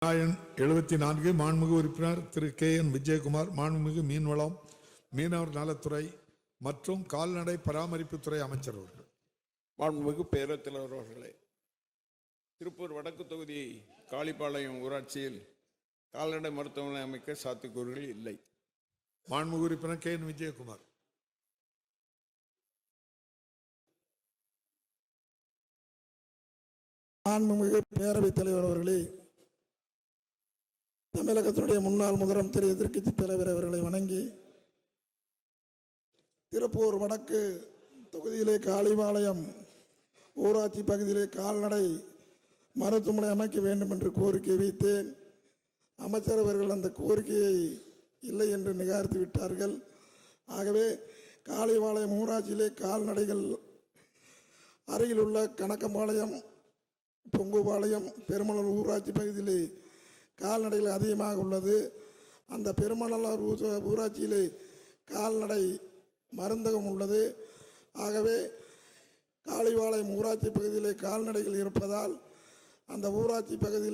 74 மாண்புமிகு உறுப்பினர் திரு KN விஜயகுமார், மாண்புமிகு மீன்வளம் மீனவர் நலத்துறை மற்றும் கால்நடை பராமரிப்புத்துறை அமைச்சர் அவர்கள். மாண்புமிகு பேரவைத் தலைவர் அவர்களே, திருப்பூர் வடக்கு தொகுதி காளிப்பாளையம் ஊராட்சியில் கால்நடை மருத்துவமனை அமைக்க சாத்தியக்கூறுகள் இல்லை. மாண்புமிகு உறுப்பினர் KN விஜயகுமார். மாண்புமிகு பேரவைத் தலைவர் அவர்களே, தமிழகத்தினுடைய முன்னாள் முதலமைச்சர் எதிர்க்கட்சி தலைவர் அவர்களை வணங்கி, திருப்பூர் வடக்கு தொகுதியிலே காளிபாளையம் ஊராட்சி பகுதியிலே கால்நடை மருத்துவமனை அமைக்க வேண்டும் என்று கோரிக்கை வைத்தேன். அமைச்சர் அவர்கள் அந்த கோரிக்கையை இல்லை என்று நிராகரித்து விட்டார்கள். ஆகவே காளிபாளையம் ஊராட்சியிலே கால்நடைகள் அருகில் உள்ள கணக்கம்பாளையம், பொங்குபாளையம், பெருமளூர் ஊராட்சி பகுதியிலே கால்நடைகள் அதிகமாக உள்ளது. அந்த பெருமளூர் ஊராட்சியிலே கால்நடை மருந்தகம் உள்ளது. ஆகவே காளிபாளையம் ஊராட்சி பகுதியிலே கால்நடைகள் இருப்பதால் அந்த ஊராட்சி பகுதியிலே